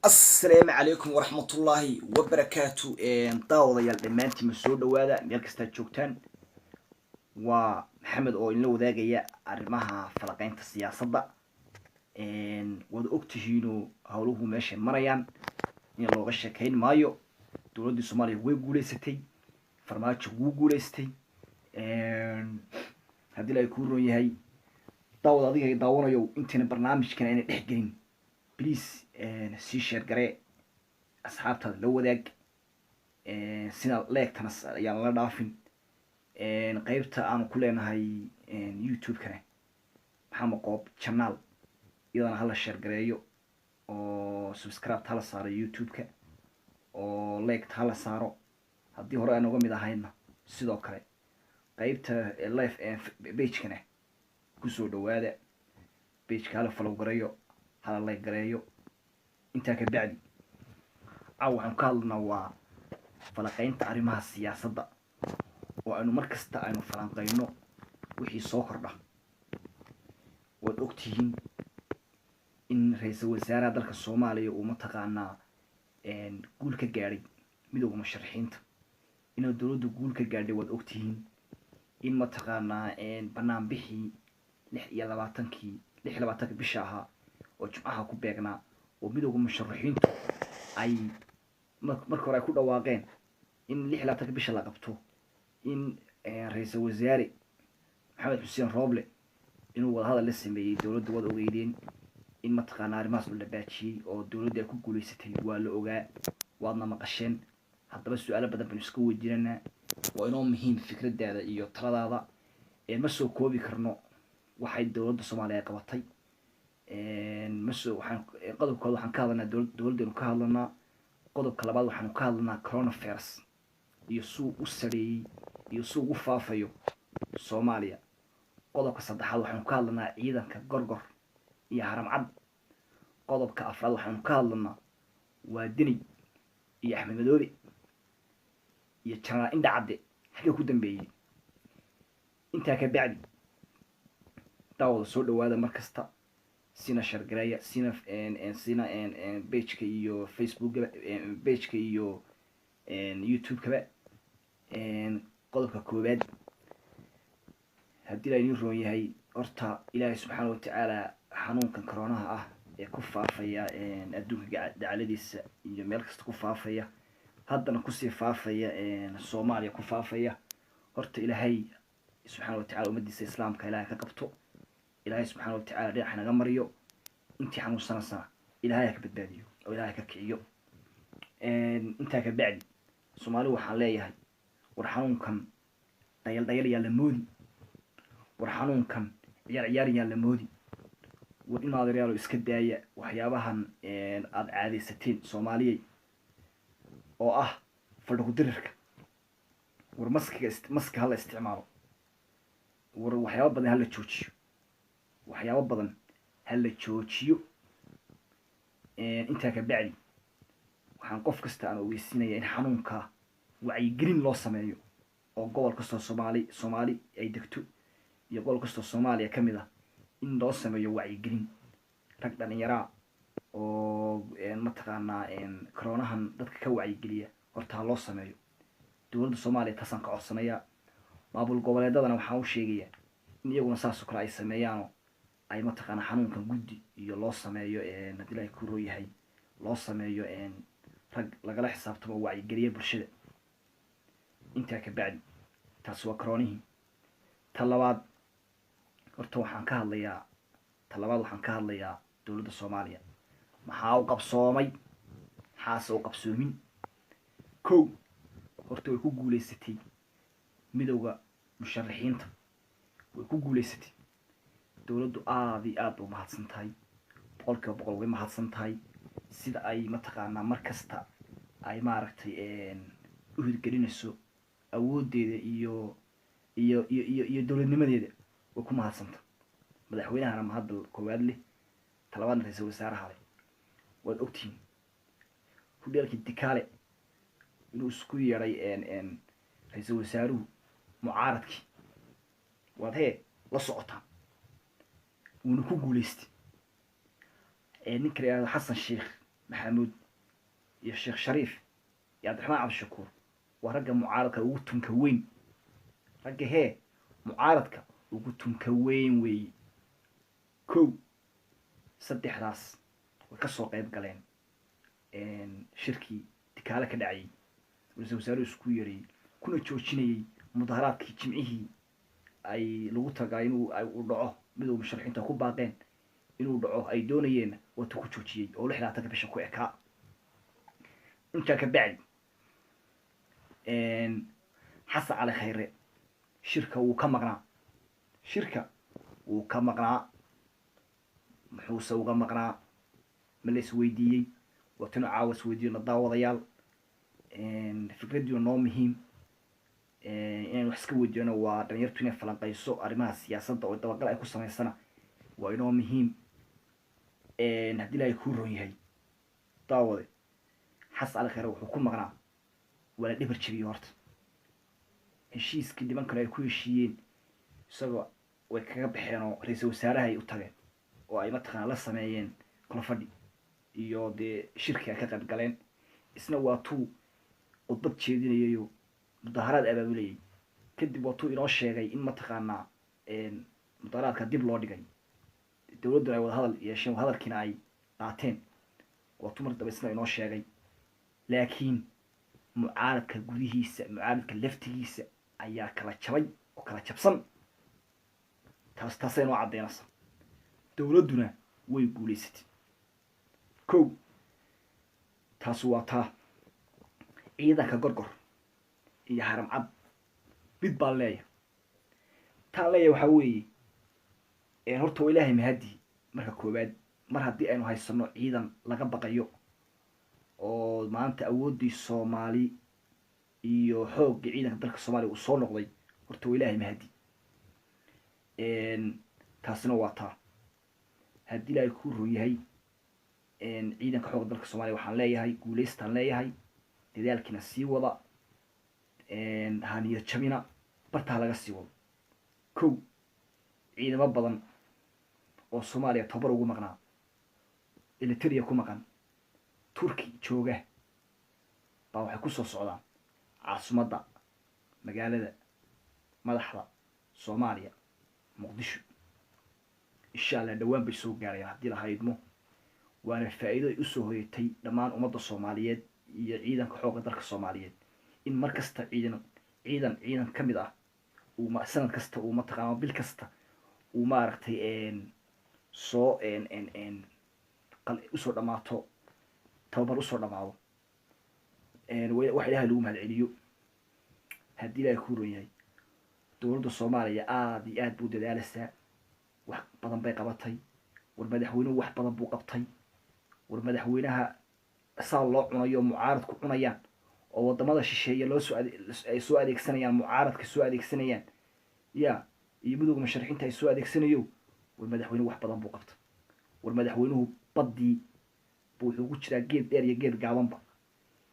السلام عليكم ورحمة الله وبركاته. داوديال دمانتي ma soo dhawaada meel kasta joogtaan. waa maxamed oo inla wadaagaya arrimaha falaqaynta siyaasadda. wada ogtihiinoo howluhu meesha marayaan in looga sheekayn maayo. dowladdii Soomaaliya way guuleysatay, farmaajo wuu guuleystay. haddii ay ku roon yahay daawad adiga ay daawanayo intaana barnaamijkan inay dhex gelin please sii share garee asxaabtaada la wadaag. sina leegtana ayaan la dhaafin. qaybta aanu ku leenahay youtube-kana maxamed qoob channel iyadana hala share gareeyo oo subscribe hala saaro youtube-ka oo leegta hala saaro. haddii hore aan uga mid ahayna sidoo kale qaybta live page-kana kusoo dhawaada. page-ka hala follow gareeyo, hala like gareeyo. intaa ka bacdi waxaan ka hadlaynaa waa falaqaynta arrimaha siyaasadda oo aynu mar kasta aynu falanqayno wixii soo kordha. waad ogtihiin in ra-iisul wasaaraha dalka Soomaaliya uu mataqaanaa guul ka gaadhay midowga musharaxiinta, inuu dowladdu guul ka gaadhay. waad ogtihiin in mataqaanaa bannaan bixii 26 bisha ahaa oo jumcaha ku beegnaa oo midowga musharaxiintu ay marka hore ay ku dhawaaqeen in 26 bisha la qabto, in ra-iisul wasaare maxamed xuseen rooble inuu wada hadal la sameeyey dowladda. waad ogeydeen in mataqaanaa arrimahaas la baajiyey oo dowladda ay ku guuleysatay. waa la ogaa, waadna maqasheen. haddaba su-aalo badan baynu iska weydiinanaa. waa inoo muhiim fikradaada iyo taladaada. ma soo koobi karno waxay dowladda Soomaaliya qabatay. qodobkooda waxaan ka hadlanaa dowladdeenu ka hadlanaa. qodobka labaad waxaanu ka hadlanaa coronavirus iyo suu u sareeyey iyo suu ugu faafayo Soomaaliya. qodobka saddexaad waxaanu ka hadlanaa ciidanka gorgor iyo haramcad. qodobka afraad waxaanu ka hadlanaa waa Deni iyo Axmed Madoobe iyo Janaraal Indha Cadde xagee ku dambeeyey. intaa ka bacdi daawada soo dhawaada mar kasta, sina share gareeya, sina page-ka iyo Facebook-ga, page-ka iyo youtube-kaba. qodobka koowaad haddii la idin roon yahay horta ilaahay subxaana watacaala xanuunkan koronaha ah ee ku faafaya adduunka dacaladiisa iyo meel kasta ku faafaya, haddana kusii faafaya Soomaaliya ku faafaya. horta ilaahay subxaana watacaala ummadiisa islaamka ilaahay ka qabto. ilaahay subxaana watacaala dhinaca naga mariyo. intii xanuunsanaysa ilaahay ka badbaadiyo oo ilaahay ka kiciyo. intaa ka bacdi Soomaalidu waxaan leeyahay war xanuunkan dhayal yaa la moodi. war xanuunkan ciyaar yaa la moodi. war in adeerayaal iska daaya waxyaabahan aad caadaysateen Soomaaliyay oo ah fadhigu dirirka. war maska hala isticmaalo. war waxyaabo badan hala joojiyo. waxyaabo badan hala joojiyo. intaa ka bacdi waxaan qof kasta aan ogeysiinaya in xanuunka wacyigelin loo sameeyo oo gobol kastoo Soomaali ay degto iyo gobol kastoo Soomaaliya ka mid ah in loo sameeyo wacyigelin. rag dhalinyaraa oo mataqaanaa koronahan dadka ka wacyigeliya horta ha loo sameeyo. dowladda Soomaaliya taasaan ka codsanayaa. maamul goboleedadana waxaan u sheegayaa in iyaguna saasoo kale ay sameeyaanoo ay mataqaanaa xanuunkan guddi iyo loo sameeyo haddii ilaahay ku roon yahay loo sameeyo rag lagala xisaabtamo wacyigeliya bulshada. intaa ka bacdi taasi waa koronihii. ta labaad waxaan ka hadlayaa dowladda Soomaaliya maxaa u qabsoomay, maxaase u qabsoomin. kow horta way ku guuleysatay midowga musharaxiinta, way ku guuleysatay. dowladdu aad iyo aad u mahadsan tahay, 100% way mahadsan tahay sida ay mataqaanaa mar kasta ay maaragtay u hirgelinayso awoodeeda iyo dowladnimadeeda. way ku mahadsanta. madaxweynahana mahadda koowaad leh, talabaadna ra-iisul wasaaraha leh. waad ogtihiin hudheelkii Dikaale inuu isku yeedhay ra-iisul wasaaruhu mucaaradkii. waad la socotaan wuuna ku guuleystay. ninka la yidhahdo xasan sheekh maxamuud iyo sheekh shariif iyo cabdiraxmaan cabdishakuur waa ragga mucaaradka ugu tunka weyn ragga hee mucaaradka ugu tunka weyn weeye kow saddexdaas way ka soo qayb galeen shirkii dikaale ka dhacayay ra-iisul wasaaruhu isku yeerayey kuna joojinayey mudaharaadkii jimcihii ay lagu tagaa inuu u dhaco miduu musharaxiinta ku baaqeen inuu dhaco ay doonayeen wata ku joojiyey oo 16 bisha ku ekaa intaa ka bacdi xasan cali khayre shirka wuu ka maqnaa muxuuse uga maqnaa ma la isweydiiyey watana caawa isweydiiyona daawadayaal fikradiiu noo muhiim inaan wax iska weydiino waa dhalinyartu inay falanqayso arrimaha siyaasadda oo dabagal ay ku samaysana waa inoo muhiim haddii ilaahay kuu ron yahay daawade xasan cali khayre wuxuu ku maqnaa waa la dhibar jebiyey horta heshiiskii nimankan ay ku heshiiyeen isagoo way kaga baxeen oo ra-iisul wasaaraha ay u tageen oo ay mataqaana la sameeyeen kala fadhi iyo dee shirki ay ka qayb galeen isna waa tuu khudbad jeedinayayo mudaharaad abaabulayay kadib waa tuu inoo sheegay in mataqaanaa mudaharaadka dib loo dhigay dowladduna ay wada hadal yeesheen hadalkiina ay qaateen waa tuu mar dambe isna inoo sheegay laakiin mucaaradka gudihiisa mucaaradka laftigiisa ayaa kala jabay oo kala jabsan taasay noo caddeynaysa dowladduna way guulaysatay kow taas waa taa ciidanka gorgor iyo haram cad mid baan leeyahay taan leeyahay waxaa weeye horta waa ilaahay mahadii marka koowaad mar haddii aynu haysano ciidan laga baqayo oo maanta awooddii soomaali iyo xoogga ciidanka dalka soomaaliya uu soo noqday horta waa ilaahay mahadi taasina waa taa haddii ilaahay kuu ron yahay ciidanka xoogga dalka soomaaliya waxaan leeyahay guulaystaan leeyahay dadaalkiina sii wada haniyad jabina bartaa laga sii wado kow ciidamo badan oo soomaaliya tabar ugu maqnaa eliteria ku maqan turki jooga baa waxay ku soo socdaan caasimadda magaalada madaxda soomaaliya muqdisho insha allah dhowaan bay soo gaarayaan haddii la haydmo waana faa'iido ay usoo hoyatay dhammaan ummadda soomaaliyeed iyo ciidanka xoogga dalka soomaaliyeed in mar kasta ciidan ka mid ah uu sanad kasta uu mataqaana bil kasta uu maaragtay soo usoo dhammaato tababar usoo dhamaado wax ilaahay lagu mahad celiyo haddii ilaahay kuu ron yahay dowladda soomaaliya aada iyo aad buu dadaalaysaa wax badan bay qabatay war madaxweynuhu wax badan buu qabtay war madaxweynaha saa loo cunayo mucaaradku cunayaan oo wadamada shisheeye ay soo adeegsanayaan mucaaradka soo adeegsanayaan ya iyo midowga musharaxiinta ay soo adeegsanayo war madaxweynuhu wax badan buu qabtay war madaxweynuhu baddii wuxuu ku jiraa geed dheer iyo geed gaabanba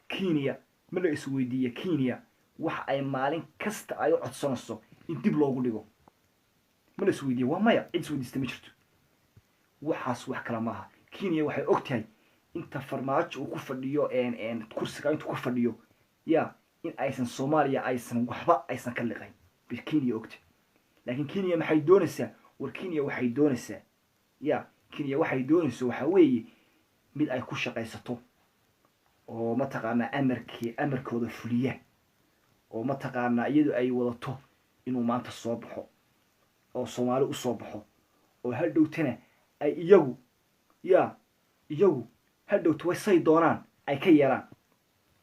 kenya ma la isweydiiya kenya waxa ay maalin kasta ay u codsanayso in dib loogu dhigo ma la isweydiiya waa maya cid isweydiista ma jirto waxaas wax kale maaha kenya waxay og tahay inta farmaajo uu ku fadhiyo kursiga intuu ku fadhiyo ya in aysan soomaaliya waxba aysan ka liqayn bay kenya ogtahay laakiin kenya maxay doonaysaa war kenya waxay doonaysaa ya kenya waxay doonayso waxaa weeye mid ay ku shaqaysato oo mataqaanaa amarkooda fuliya oo mataqaanaa iyadu ay wadato inuu maanta soo baxo oo soomaali u soo baxo oo hadhowtana ay iyagu hadhowta way say doonaan ay ka yeelaan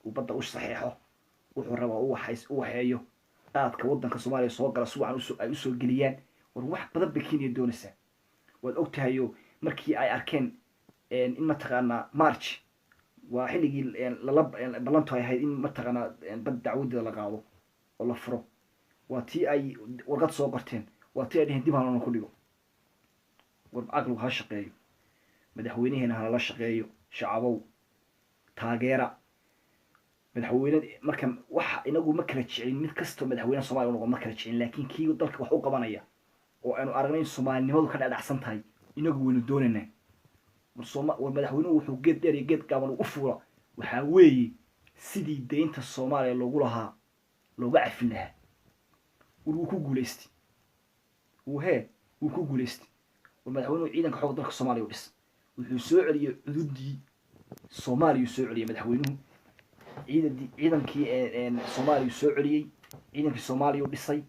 uu badda u saxeexo wuxuu rabaa u waxeeyo qaadka waddanka soomaaliya soo gala suwacan ay usoo geliyaan war wax badan bay kenya doonaysaa waad og tahayo markii ay arkeen in mataqaanaa march waa xilligii ballantu ay ahayd in mataqaanaa bad dacwadeeda la qaado oo la furo waa tii ay warqad soo qorteen waa tii ay dheheen dib halana ku dhigo war caqligu ha shaqeeyo madaxweynaheena halala shaqeeyo shacabow taageera madaxweyne marka waxa inagu ma kala jecin mid kastoo madaxweynaha soomaaliya u noqo ma kala jecin laakiin kii dalka wax u qabanaya oo aanu aragnay in soomaalinimadu ka dhacsan tahay inagu waynu doonaynaa war madaxweynuhu wuxuu geed dheer iyo geed gaaban ugu fuula waxaa weeye sidii deynta soomaaliya loogu lahaa looga cafin lahaa wuu ku guulaystay wuu ku guulaystay war madaxweynuhu ciidanka xoogga dalka soomaaliya u dhis wuxuu soo celiyey cududii soomaaliya soo celiyey madaxweynuhu ciidankii soomaaliya soo celiyey ciidankii soomaaliya u dhisay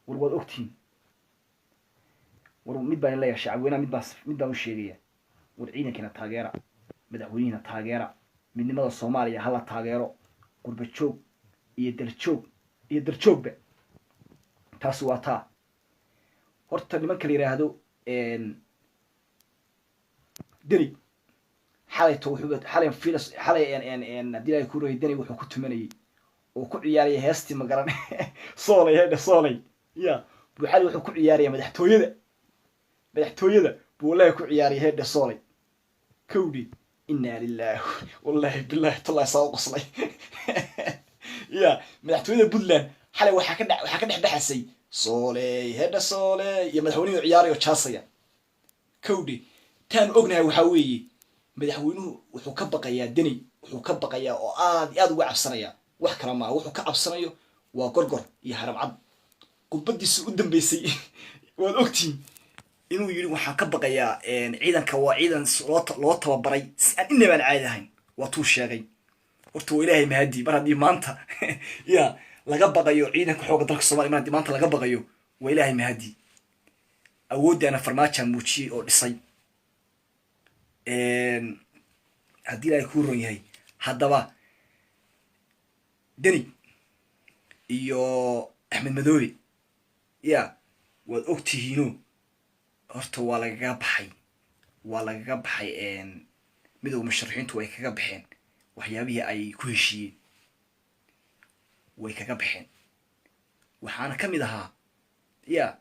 war waad ogtihiin war mid baan leeyahay shacabweynaha mid baan u sheegaya war ciidankiina taageera madaxweynihina taageera midnimada soomaaliya hala taageero qurba joog iyo daljoog iyo darjoogba taasi waa taa horta nimanka la yidhaahdo deni xalayto xalay haddii ilaahay ku rayay deni wuxuu ku tumanayay oo ku ciyaaraya heestii magaran soolay hedha soolay ya buu xalay wuxuu ku ciyaaraya madaxtooyada buu wallahi ku ciyaaraya hedha soolay kowdhi inaa lillahi wallahi billahi tallahi saa u qoslay ya madaxtooyada puntland xalay waxaa ka dhex baxasay sooley hedha sooley iyo madaxweynuhu ciyaarayo jaasaya kowdhi taan ognahay waxaa weeye madaxweynuhu wuxuu ka baqayaa deni wuxuu ka baqayaa oo aad iyo aad uga cabsanaya wax kala maaha wuxuu ka cabsanayo waa gorgor iyo haramcad khudbadiisa u dambeysay waad ogtiin inuu yidhi waxaan ka baqayaa ciidanka waa ciidan loo tababaray si aan inabaan caadi ahayn waa tuu sheegay horta waa ilaahay mahadii mar haddii maanta ya laga baqayo ciidanka xoogga dalka soomaliya mar haddii maanta laga baqayo waa ilaahay mahadii awooddaana farmaajaan muujiyey oo dhisay haddii ilaahay kuu ron yahay haddaba deni iyo axmed madoobe ya waad ogtihiino horta waa lagaga baxay midowga musharaxiintu way kaga baxeen waxyaabihii ay ku heshiiyeen way kaga baxeen waxaana ka mid ahaa ya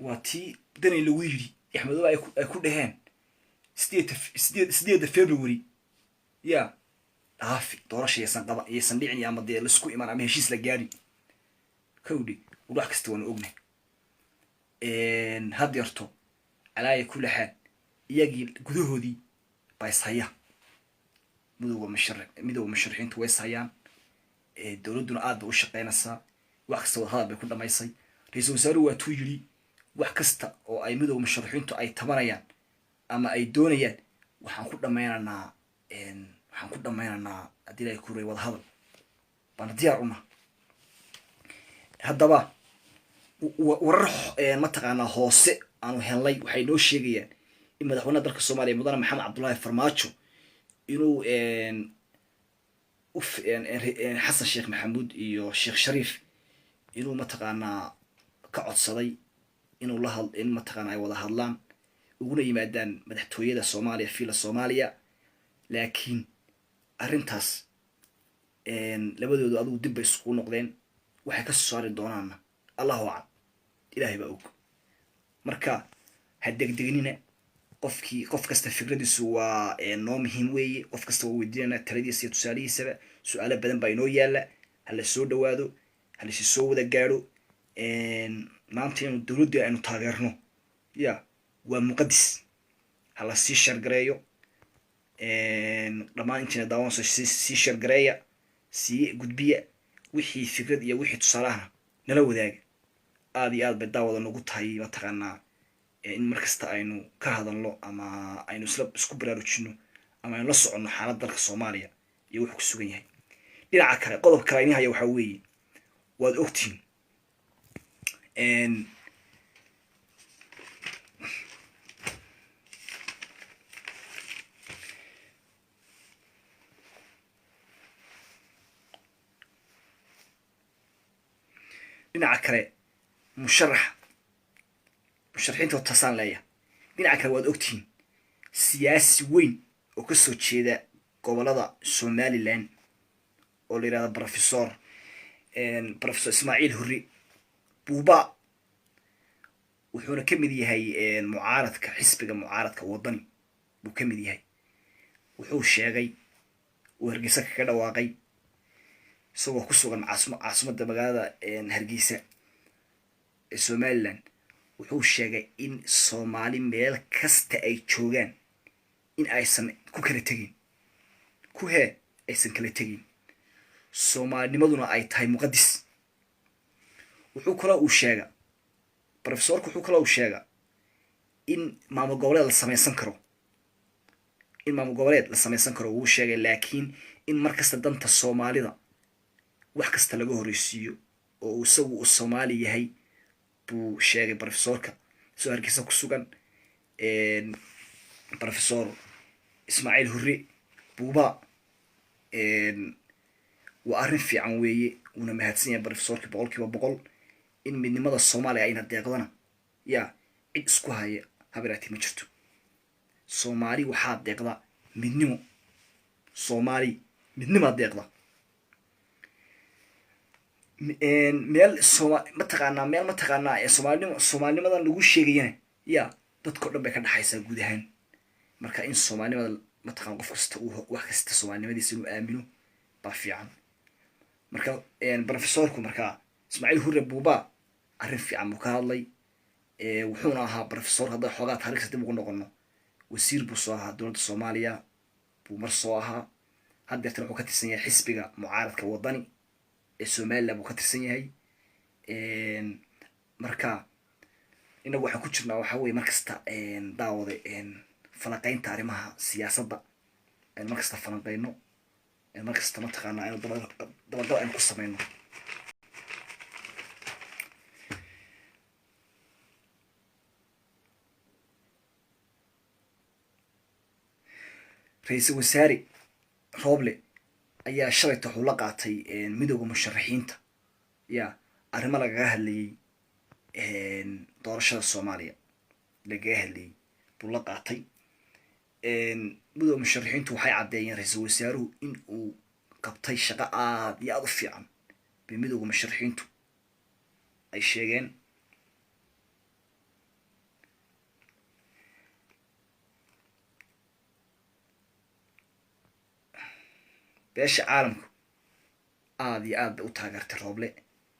waa tii deni lagu yidhi axmedoobe ay ku dhaheen 8 February ya dhaafi doorasha yaysan dhicin ama dee laisku iman ama heshiis la gaari kowdhi wax kasta waanu ognay haddeerto calaaya ku laxaad iyagii gudahoodii baa ishaya midowga musharaxiintu way ishayaan dowladduna aad bay u shaqaynaysaa wax kasta wadahadal bay ku dhamaysay ra-iisul wasaaruhu waa tuu yidhi wax kasta oo ay midowga musharaxiintu ay tabanayaan ama ay doonayaan waxaan ku dhammaynaynaa haddii ilaahay ku ray wadahadal baana diyaar una haddaba warar mataqaanaa hoose aanu helnay waxay noo sheegayaan in madaxweynaha dalka soomaaliya mudane maxamed cabdullaahi farmaajo inuu xasan sheekh maxamuud iyo sheekh shariif inuu mataqaanaa ka codsaday in mataqaana ay wada hadlaan uguna yimaadaan madaxtooyada soomaaliya fiila soomaaliya laakiin arrintaas labadoodu adigu dib bay iskugu noqdeen waxay ka soo saari doonaanna allahu aclam ilaahay baa og marka ha degdegnina qof kasta fikradiisu waa noo muhiim weeye qof kasta waa weydiinana taladiisa iyo tusaalihiisaba su-aalo badan baa inoo yaalla hala soo dhawaado halasi soo wada gaadho maanta inuu dowladdii aynu taageerno ya waa muqadis hala sii shargareeyo dhammaan intiina daawanayso sii shargareeya sii gudbiya wixii fikrad iyo wixii tusaalahana nala wadaaga aad iyo aad bay daawada nagu tahay mataqaanaa in markasta aynu ka hadalno ama aynu isku baraarujino ama aynu la soconno xaalad dalka soomaaliya iyo wuxuu ku sugan yahay dhinaca kale qodob kale ini haya waxaa weeye waad ogtihiin dhinaca kale musharaxiinta taasaan leeya dhinaca kale waad ogtihiin siyaasi weyn oo kasoo jeeda gobolada somaliland oo la yihahda professor ismaaciil hurri buuba wuxuuna ka mid yahay mucaaradka xisbiga mucaaradka waddani buu ka mid yahay wuxuu sheegay uu hargeysa kaga dhawaaqay isagoo ku sugan caasimadda magaalada hargeysa ee somaliland wuxuu sheegay in soomaali meel kasta ay joogaan in aysan ku kala tegin aysan kala tegin soomaalinimaduna ay tahay muqadis. wuxuu kaloo uu sheega professorku wuxuu kaloo uu sheega in maamul goboleed la samaysan karo wuu sheegay, laakiin in markasta danta soomaalida wax kasta laga horeysiiyo oo isagu uu soomaali yahay buu sheegay professorka soo hargeysa ku sugan. professor ismaaciil hurre buuba waa arrin fiican weeye, uuna mahadsan yahay professorki 100% in midnimada soomaaliya ayna deeqdana yaa cid isku haya habiraati ma jirto. soomaali waxaa deeqda midnimo, soomaali midnimaa deeqda. meel mataqaanaa soomaalinimadan lagu sheegayana yaa dadkao dhan bay ka dhaxaysaa guud ahaan. marka in soomaalinimada mataqana qof kasta wax kasta soomaalinimadiisa inuu aamino baa fiican. marka professorku markaa ismaaciil hurre buuba arrin fiican buu ka hadlay. wuxuuna ahaa professor, hadda xoogaa taariikhda dib ugu noqono, wasiir buu soo ahaa dowladda soomaaliya buu mar soo ahaa. haddeertan wuxuu ka tirsan yahay xisbiga mucaaradka wadani ee somaliland buu ka tirsan yahay. marka inagu waxaan ku jirnaa waxaa weye markasta daawada falanqeynta arrimaha siyaasadda aynu markasta falanqeyno, markasta mataqaana aynu dabagal aynu ku sameyno. ra-iisul wasaare Roble ayaa shalayta wuxuu la qaatay midowda musharaxiinta yaa arrimo lagaga hadlayay doorashada soomaaliya lagaga hadlayay buu la qaatay. midowda musharaxiintu waxay caddeeyeen ra-iisul wasaaruhu in uu qabtay shaqo aada iyo aada u fiican bay midowda musharaxiintu ay sheegeen. beesha caalamku aada iyo aad bay u taageertay Roble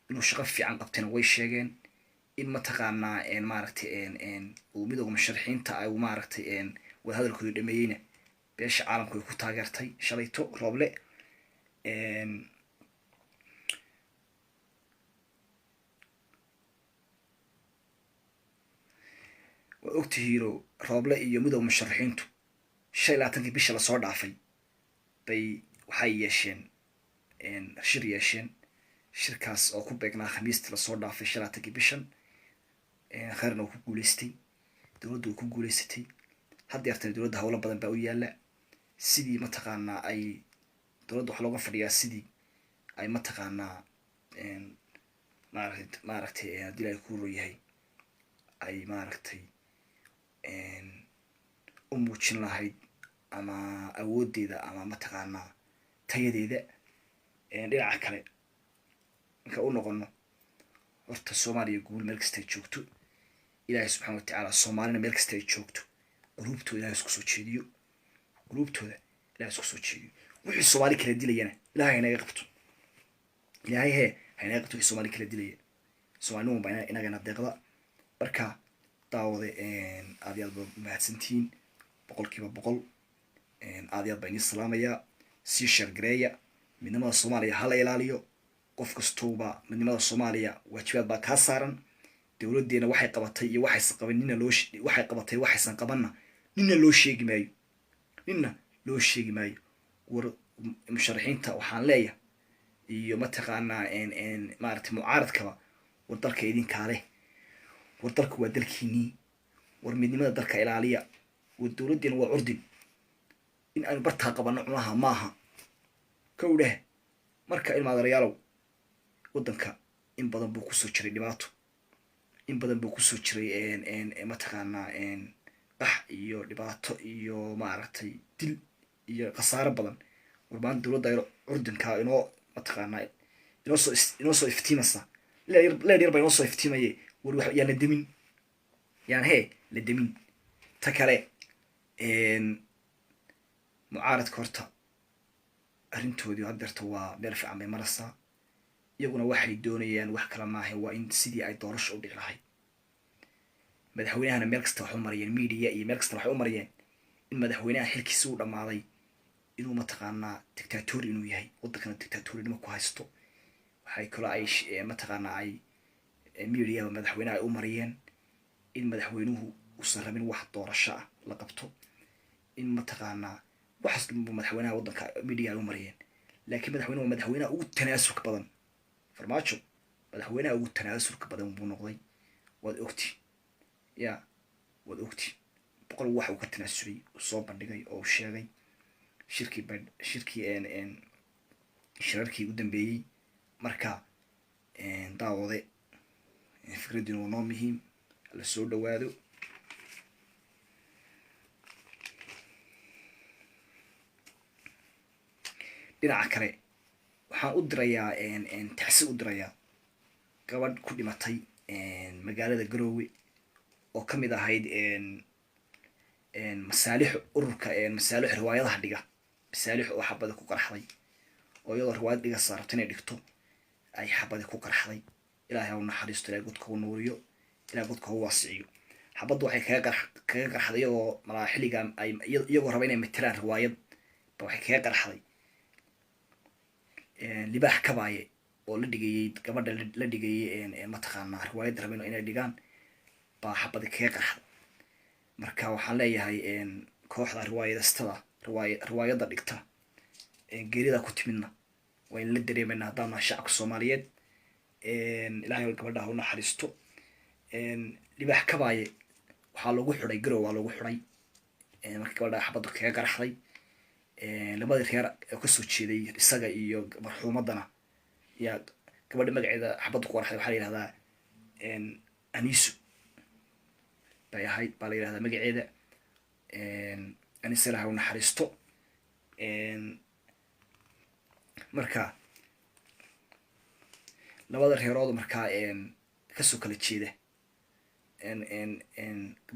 inuu shaqo fiican qabtayna way sheegeen. in mataqaanaa maaragtay uu midowda musharaxiinta ay maaragtay wadahadalkooda dhameeyeyna beesha caalamku way ku taageertay shalayto Roble. waa ogtihiino Roble iyo midowda musharaxiintu 25 bisha lasoo dhaafay bay waxay yeesheen shir yeesheen. shirkaas oo ku beegnaa khamiistii lasoo dhaafay 25 bishan. khayrna uu ku guuleystay, dowladdu way ku guuleysatay. haddeertana dowladda howlo badan baa u yaalla. sidii mataqaanaa ay dowladda wax looga fadhiyaa sidii ay mataqaanaa maaragtay haddii ay ku royahay ay maaragtay u muujin lahayd ama awoodeeda ama mataqaanaa tayadeeda. dhinaca kale marka u noqono horta soomaaliya guul meel kasta ay joogto, ilaahay subxaana watacaala soomaalina meel kasta ay joogto quluubtooda ilahay isku soo jeediyo, wixii soomaali kala dilayana ilahay haynaga qabto, haynaga qabto wixii soomaali kala dilaya. soomaalinimo baa inagana deeqda. marka daawade aad iyo aad baa mahadsantihiin 100%. aad iyo aad baa inii salaamayaa. sii sheergareeya. midnimada soomaaliya hala ilaaliyo. qof kastuuba midnimada soomaaliya waajibaad baa kaa saaran. dowladdeena waxay qabatay iyo waxaysan qaban waxay qabatay waxaysan qabanna nina loo sheegi maayo. war musharaxiinta waxaan leeyahay iyo mataqaanaa maaragtay mucaaradkaba war dalka idinkaa leh, war dalku waa dalkiinii, war midnimada dalka ilaaliya. war dowladdeena waa curdin in aynu bartaa qabanno cunaha maaha kow dheh. marka ilmaadareyaalow waddanka in badan buu kusoo jiray dhibaato, in badan buu kusoo jiray mataqaanaa qax iyo dhibaato iyo maaragtay dil iyo khasaaro badan. war maanta dowladda curdinkaa inoo mataqaanaa inoo soo iftiimaysa. leer yar baa inoo soo iftiimaye war yaan la demin. ta kale mucaaradka horta arrintoodii haddeerta waa meel fiican bay maraysaa. iyaguna waxay doonayaan wax kala maaha, waa in sidii ay doorasho u dhici lahayd. madaxweynahana meel kasta waxay u marayeen media iyo meel kasta waxay u marayeen in madaxweynaha xilkiisa uu dhammaaday inuu mataqaanaa dictatori inuu yahay waddankana dictatorinimo ku haysto waxay kaloo ay mataqaanaa ay media madaxweynaha ay u mariyeen in madaxweynuhu uusan rabin wax doorasho ah la qabto in mataqaanaa waxaas madaxweynaha waddanka media ay u mariyeen laakiin madaxweynuhu waa madaxweynaha ugu tanaasulka badan farmaajo madaxweynaha ugu tanaasulka badan buu noqday waad ogti ya waad ogti boqol wax uu ka tanaasulay uu soo bandhigay oo uu sheegay shirarkii u dambeeyey marka daawade fikradiina waa noo muhiim la soo dhawaado dhinaca kale waxaan u dirayaa taxsi u dirayaa gabadh ku dhimatay magaalada Garowe oo ka mid ahayd masaalix ururka masaalix riwaayadaha dhiga masaalix oo xabada ku qarxday oo iyadoo riwaayad dhiga saartay inay dhigto ay xabada ku qarxday ilaahay ha u naxariisto ilaahay godka u nuuriyo ilaahay godka u waasiciyo xabadu waxay kaga qarxday iyagoo malaa xilligan ay iyagoo raba inay metelaan riwaayad ba waxay kaga qarxday libaax kabaaye oo la dhigayay gabadha la dhigayay mataqaanaa riwaayad rabeen inay dhigaan baa xabada kaga qarxday marka waxaan leeyahay kooxda riwaayadastada riwaayadda dhigta geerida ku timidna waa in la dareemayna haddaan shacabka Soomaaliyeed ilaahay gabadha u naxariisto libaax kabaaye waxaa lagu xidhay Garowe waa lagu xidhay marka gabadha xabadu kaga qarxday labada reer ee ka soo jeeday isaga iyo marxuumadana ya gabadha magaceeda xabadu ku qarxday waxaa la yiraahdaa Aniisu bay ahayd baa la yiraahdaa magaceeda Aniisa ilaahay u naxariisto marka labada reerood markaa kasoo kala jeeda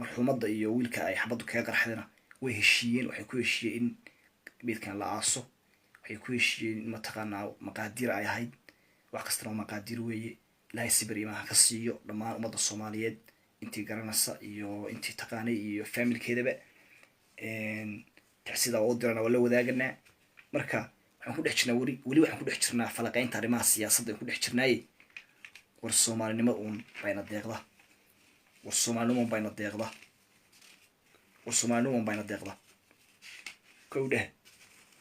marxuumadda iyo wiilka ay xabadu kaga qarxdayna way heshiiyeen waxay ku heshiiyeen in beedkan la aaso waxay ku heshiiyeen in mataqaanaa maqaadiir ay ahayd wax kastana maqaadiir weeye ilaahay sabir iimaan ka siiyo dhammaan ummadda Soomaaliyeed intii garanaysa iyo intii taqaanay iyo familkeedaba tacsida oo dirana wala wadaaganaa marka waxaan ku dhex jirnaa weli waxaan ku dhex jirnaa falaqaynta arrimaha siyaasadda ku dhex jirnaa war Soomaalinimo bayna deeqda war Soomaalinimo bayna deeqda war Soomaalinimo bayna deeqda kowdhe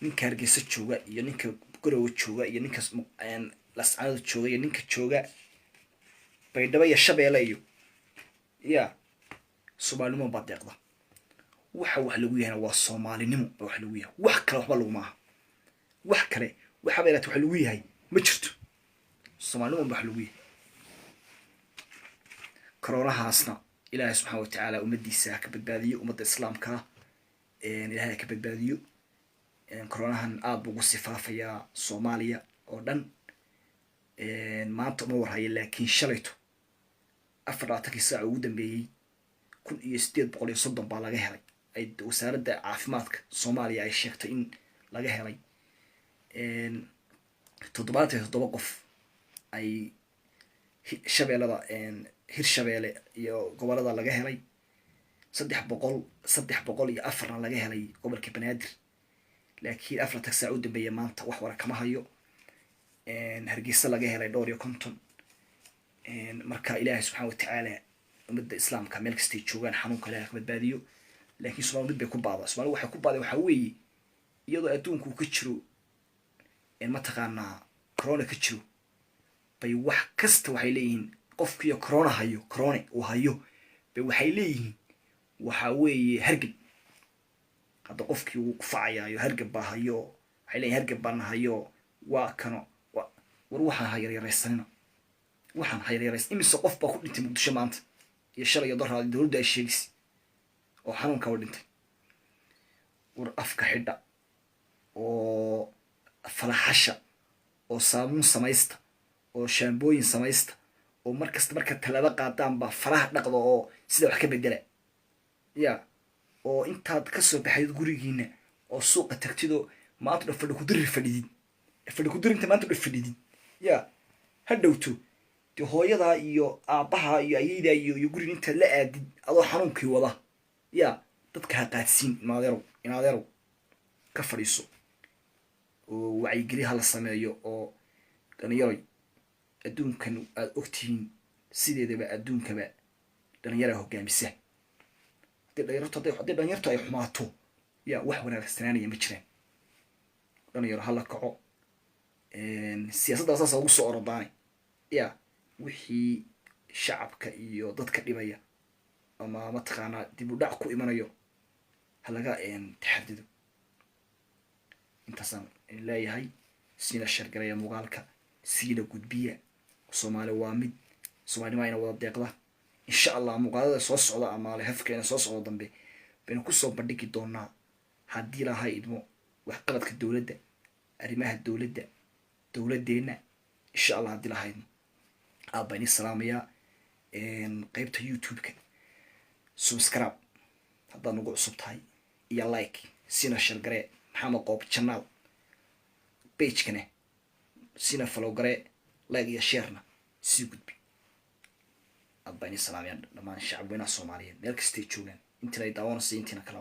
ninka Hargeysa jooga iyo ninka Garowe jooga iyo ninka Lascaanood jooga iyo ninka jooga Baydhabo iyo Shabeelle iyo ya Soomaalinimo baa deeqda waxa wax lagu yahay waa Soomaalinimo baa wax lagu yahay wax kale waxba lagu maaha wax kale waxa beelad wax lagu yahay ma jirto Soomaalinimo baa wax lagu yahay koronahaasna ilaahay subxaanahu wa ta'aala ummadiisa ka badbaadiyo ummadda islaamka ilaahay ka badbaadiyo koronahan aad buu ugu sifaafaya Soomaaliya oo dhan maanta ma warhayo laakiin shalayto 24 saac ugu dambeeyay 1830 baa laga helay ay wasaaradda caafimaadka Soomaaliya ay sheegtay in laga helay 77 qof ay shabeelada Hirshabeelle iyo gobolada laga helay 304 laga helay gobolka Banaadir laakiin 4 saac u dambeeyay maanta wax wara kama hayo Hargeysa laga helay dhowr iyo 50 marka ilaahay subxaanahu wa ta'aala ummadda islaamka meel kasta ay joogaan xanuunka ilaahay ka badbaadiyo laakiin Soomaalidu bay ku baada Soomaalidu waxay ku baaday waxa weeye iyadoo adduunku ka jiro mataqaanaa corona ka jiro bay wax kasta waxay leeyihiin qofkii corona hayo corona uu hayo bay waxay leeyihiin waxa weeye hargab hadda qofkii uu ku facayayo hargab baa hayo waxay leeyihiin hargab baan hayo waa kano war waxaan hayareeraysanina waxaan hayareerays imise qof baa ku dhintay Muqdisho maanta iyo shalay dooraad dawladda ay sheegis oo xanuunka u dhintay war afka xidha oo falaxasha oo saabuun samaysta oo shaambooyin samaysta oo markasta marka talaba qaadaan ba faraha dhaqdo oo sida wax ka bedela ya oo intaad ka soo baxayd gurigiina oo suuqa tagtido maanta fadhi ku dirir fadhiidin maanta fadhiidin ya hadhowto de hooyada iyo aabaha iyo ayeyda iyo guriga inta la aadid adoo xanuunkii wada ya dadka ha qaadsiin inadeerow ka fadhiiso oo wacyigeli hala sameeyo oo dhalinyaroy adduunkan aad ogtihiin sideedaba adduunkaba dhalinyara hogaamisa haddii dhalinyartu ay xumaato yaa wax wanaagsanaanaya ma jiraan dhalinyaro hala kaco siyaasadda saasa ugu soo orodaane ya wixii shacabka iyo dadka dhibaya ama mataqaanaa dib u dhac ku imanayo halaga taxadido intaasaan leeyahay siina shargaraya muuqaalka siina gudbiya soomaali waa mid soomaalnima ina wada deeqda insha allah muuqaalada soo socda ama lehafkeena soo socda dambe baynu kusoo bandhigi doonaa haddii lahay idmo waxqabadka dowladda arrimaha dowladdeena insha allah haddii lahay idmo aad baan idin salaamayaa qaybta youtube-ka subscribe haddaad nagu cusub tahay iyo like siina shargaree maxamed qoob janaal bagekana siina follow garee like iyo sharena sii gudbi aad baan idin salaamayaa dhammaan shacab weynaha soomaaliyeed meel kastay joogaan intina ay daawanaysa intiina kalaba